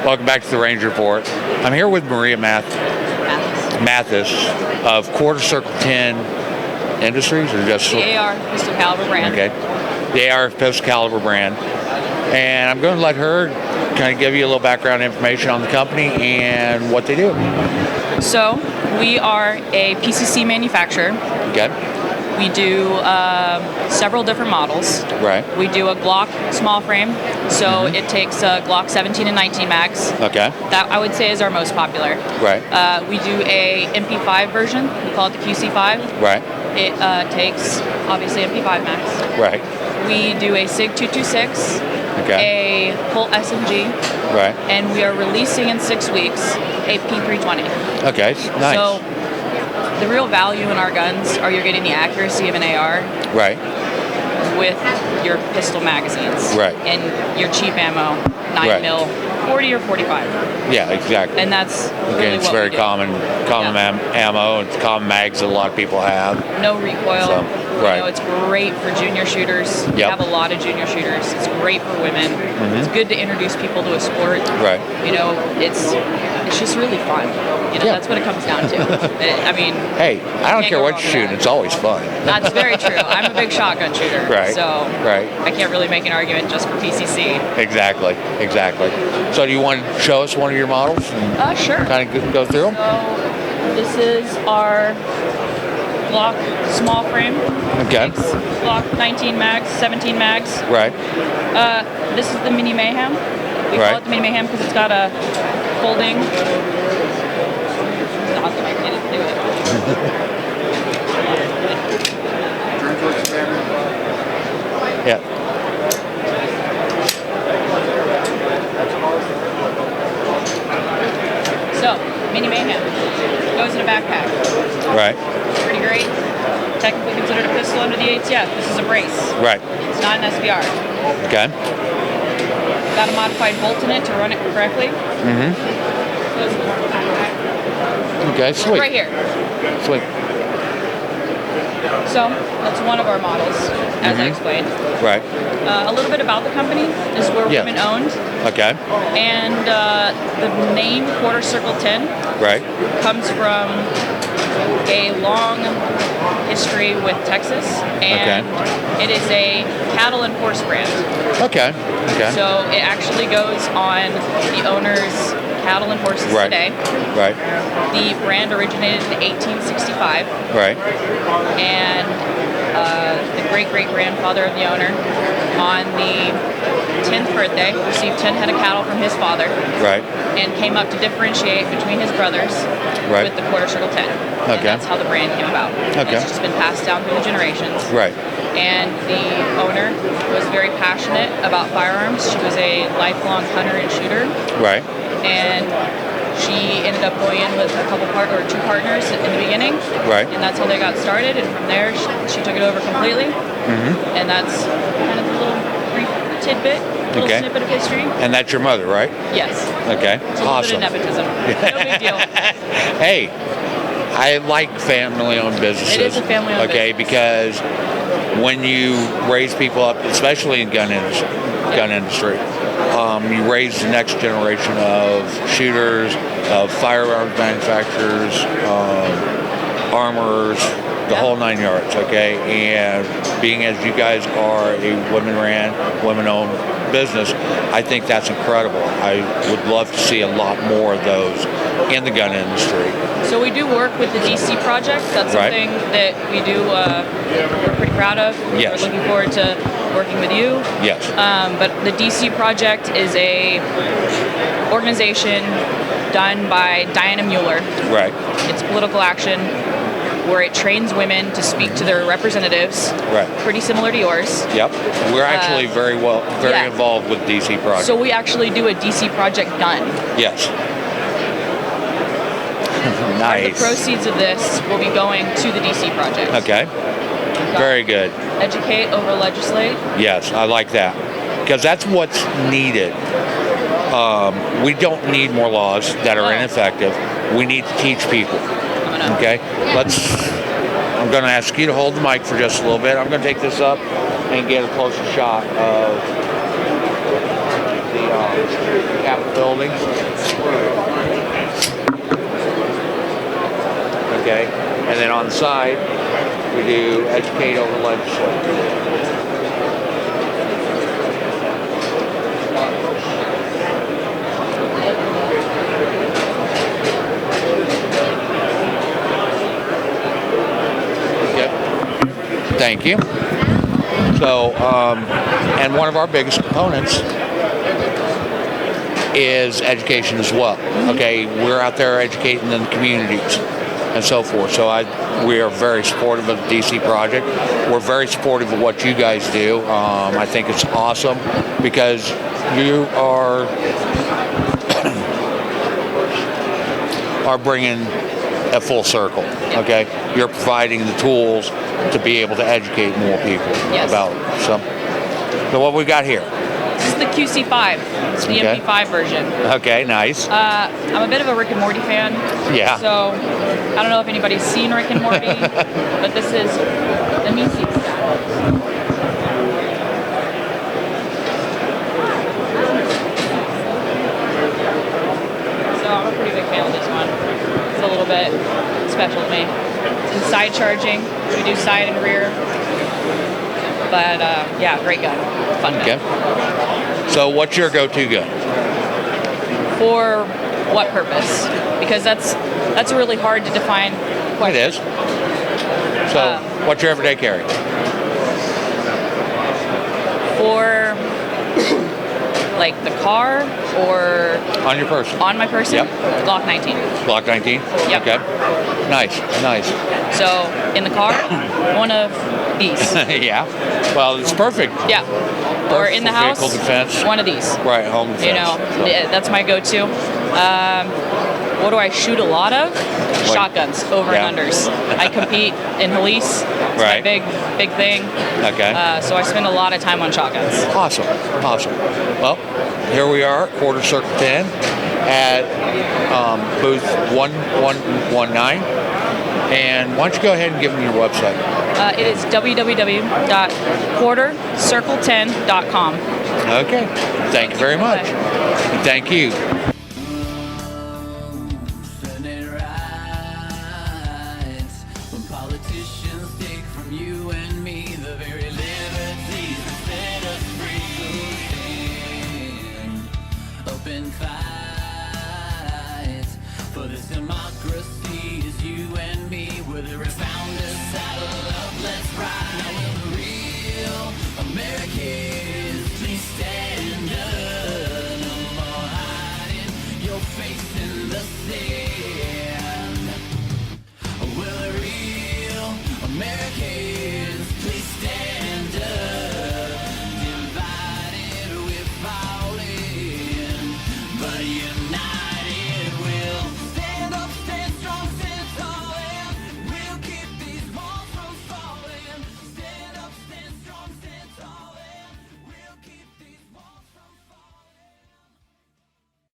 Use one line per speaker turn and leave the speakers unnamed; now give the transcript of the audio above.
Welcome back to the Range Report. I'm here with Maria Mathis of Quarter Circle 10 Industries, or just
the AR pistol caliber brand.
Okay, the AR pistol caliber brand, and I'm going to let her kind of give you a little background information on the company and what they do.
So we are a PCC manufacturer.
Okay.
We do several different models.
Right.
We do a Glock small frame, so it takes Glock 17 and 19 mags.
Okay.
That I would say is our most popular.
Right.
We do a MP5 version. We call it the QC5.
Right.
It takes obviously MP5 mags.
Right.
We do a SIG 226.
Okay.
A Colt SMG.
Right.
And we are releasing in 6 weeks a P320.
Okay. Nice.
So the real value in our guns are you're getting the accuracy of an AR.
Right.
With your pistol magazines.
Right.
And your cheap ammo, 9mm, 40 or 45.
Yeah, exactly.
And that's really
again, it's
what
very
we do.
common ammo. It's common mags that a lot of people have.
No recoil.
So, right.
You know, it's great for junior shooters. We have a lot of junior shooters. It's great for women. It's good to introduce people to a sport.
Right.
You know, it's just really fun. You know, that's what it comes down to. I mean,
hey, I don't care what you're shooting. It's always fun.
That's very true. I'm a big shotgun shooter.
Right.
So I can't really make an argument just for PCC.
Exactly. So do you want to show us one of your models?
Sure.
Kind of go through them?
So this is our Glock small frame.
Okay.
Glock 19 mags, 17 mags.
Right.
This is the Mini Mayhem. We call it the Mini Mayhem because it's got a folding. Awesome, I can't do it.
Yeah.
So, Mini Mayhem goes in a backpack.
Right.
Pretty great. Technically considered a pistol under the ATF. This is a brace.
Right.
It's not an SBR.
Okay.
Got a modified bolt in it to run it correctly. Goes in the backpack.
Okay, sweet.
Right here.
Sweet.
So, that's one of our models, as I explained.
Right.
A little bit about the company is we're women owned.
Okay.
And the name Quarter Circle 10 comes from a long history with Texas, and it is a cattle and horse brand.
Okay.
So it actually goes on the owner's cattle and horses today.
Right.
The brand originated in 1865.
Right.
And the great-great-grandfather of the owner, on the 10th birthday, received 10 head of cattle from his father.
Right.
And came up to differentiate between his brothers with the Quarter Circle 10. And that's how the brand came about.
Okay.
It's just been passed down through the generations.
Right.
And the owner was very passionate about firearms. She was a lifelong hunter and shooter.
Right.
And she ended up going in with two partners in the beginning.
Right.
And that's how they got started. And from there, she took it over completely. And that's kind of a little brief tidbit, little snippet of history.
And that's your mother, right?
Yes.
Okay.
It's a little bit of nepotism. No big deal.
Hey, I like family-owned businesses.
It is a family-owned business.
Because when you raise people up, especially in gun industry, you raise the next generation of shooters, of firearms manufacturers, armorers, the whole 9 yards, okay? And being as you guys are a women-ran, women-owned business, I think that's incredible. I would love to see a lot more of those in the gun industry.
So we do work with the DC project. That's something that we do, we're pretty proud of.
Yes.
We're looking forward to working with you.
Yes.
But the DC project is a organization done by Diana Mueller.
Right.
It's political action where it trains women to speak to their representatives.
Right.
Pretty similar to yours.
Yep. We're actually very involved with DC project.
So we actually do a DC project gun.
Yes.
Nice. Part of the proceeds of this will be going to the DC project.
Okay. Very good.
Educate over legislate.
Yes, I like that. Because that's what's needed. We don't need more laws that are ineffective. We need to teach people. Okay? I'm going to ask you to hold the mic for just a little bit. I'm going to take this up and get a closer shot of the Capitol buildings. Okay, and then on the side, we do educate over legislation. Thank you. So, and one of our biggest components is education as well. Okay, we're out there educating in the communities and so forth. So we are very supportive of the DC project. We're very supportive of what you guys do. I think it's awesome because you are bringing a full circle. Okay, you're providing the tools to be able to educate more people about it. So what we got here?
This is the QC5. It's the MP5 version.
Okay, nice.
I'm a bit of a Rick and Morty fan.
Yeah.
So I don't know if anybody's seen Rick and Morty, but this is the Mises style. So I'm a pretty big fan of this one. It's a little bit special to me. It's in side charging. We do side and rear. But yeah, great gun. Fun gun.
Okay. So what's your go-to gun?
For what purpose? Because that's really hard to define.
It is. So what's your everyday carry?
For like the car or
on your person?
On my person?
Yep.
Glock 19.
Glock 19?
Yep.
Okay. Nice.
So in the car, one of these.
Yeah. Well, it's perfect.
Yeah.
Perfect
or in the house,
vehicle defense.
One of these.
Right, home defense.
You know, that's my go-to. What do I shoot a lot of? Shotguns, over and unders. I compete in police. It's my big thing.
Okay.
So I spend a lot of time on shotguns.
Awesome. Well, here we are, Quarter Circle 10 at booth 1119. And why don't you go ahead and give them your website?
It is www.quartercircle10.com.
Okay. Thank you very much. And thank you.
American